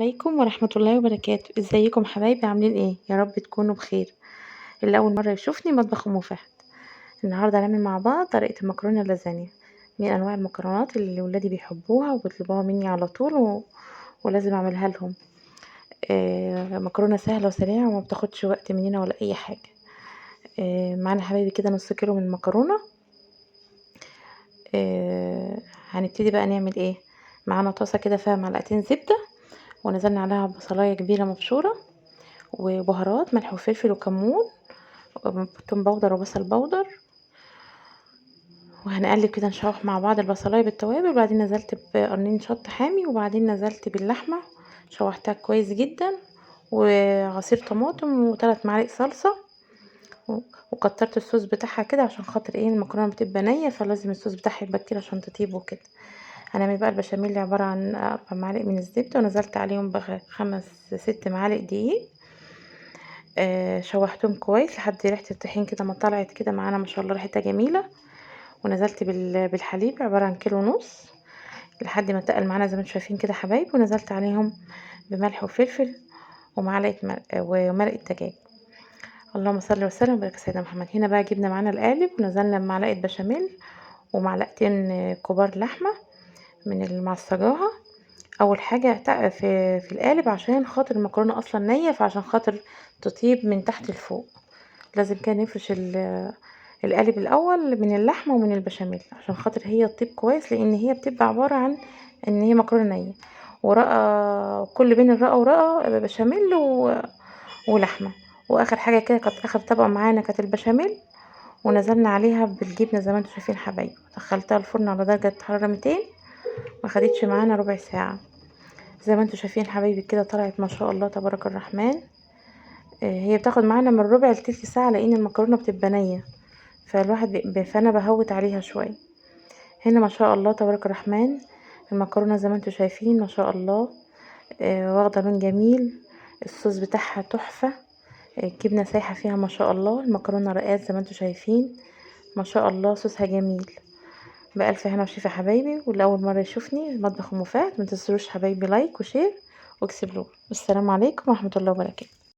عليكم ورحمة الله وبركاته. ازيكم حبايبي؟ عاملين ايه؟ يا رب تكونوا بخير. اللي اول مرة يشوفني مطبخ ام فهد. النهارده هنعمل مع بعض طريقة المكرونة اللازانيا، من انواع المكرونات اللي ولادي بيحبوها وبيطلبوها مني على طول ولازم اعملها لهم. مكرونة سهلة وسريعة وما بتاخدش وقت مننا ولا اي حاجة. معانا حبايبي كده نص كيلو من المكرونة. هنبتدي بقى نعمل ايه. معانا طاسة كده فيها معلقتين زبدة، ونزلنا عليها بصلاية كبيرة مبشورة، وبهارات ملح وفلفل وكمون وتوم باودر وبصل باودر. وهنقلب كده نشوح مع بعض البصلايه بالتوابل، وبعدين نزلت بقرنين شط حامي، وبعدين نزلت باللحمه شوحتها كويس جدا، وعصير طماطم و3 معالق صلصه. وكترت الصوص بتاعها كده عشان خاطر ايه، المكرونه بتبقى نيه فلازم الصوص بتاعها يبقى كتير عشان تطيب وكده. هنعمل بقى البشاميل اللي عباره عن 4 معالق من الزبده، ونزلت عليهم ب5-6 معالق دقيق. شوحتهم كويس لحد ريحه الطحين كده ما طلعت كده معانا، ما شاء الله ريحتها جميله. ونزلت بالحليب عباره عن 1.5 كيلو لحد ما تقل معانا زي ما انتم شايفين كده حبايب. ونزلت عليهم بملح وفلفل ومرقه دجاج. اللهم صل وسلم وبارك سيدنا محمد. هنا بقى جبنا معانا القالب، ونزلنا بمعلقه بشاميل ومعلقتين كبار لحمه من اللي معصجاها. اول حاجه في القالب عشان خاطر المكرونه اصلا نيه، فعشان خاطر تطيب من تحت لفوق لازم كان نفرش القالب الاول من اللحمه ومن البشاميل عشان خاطر هي تطيب كويس، لان هي بتبقى عباره عن ان هي مكرونه نيه ورقه، كل بين الرقه ورقه بشاميل ولحمه. واخر حاجه كده كانت اخر طبقه معانا كانت البشاميل، ونزلنا عليها بالجبنه زي ما انتم شايفين حبايبي. دخلتها الفرن على درجه حراره 200، ما خدتش معانا ربع ساعه. زي ما انتم شايفين حبايبي كده طلعت ما شاء الله تبارك الرحمن. هي بتاخد معانا من ربع لتلت ساعه لان المكرونه بتبقى نيه، فالواحد فانا بهوت عليها شويه. هنا ما شاء الله تبارك الرحمن المكرونه زي ما انتم شايفين ما شاء الله واخده لون جميل. الصوص بتاعها تحفه. الجبنه سايحه فيها ما شاء الله. المكرونه رقات زي ما انتم شايفين ما شاء الله، صوصها جميل. بألف هنا وشفا حبايبي. واللي اول مره يشوفني مطبخ ام فهد ما تنسوش حبايبي لايك وشير واكسبلور. والسلام عليكم ورحمه الله وبركاته.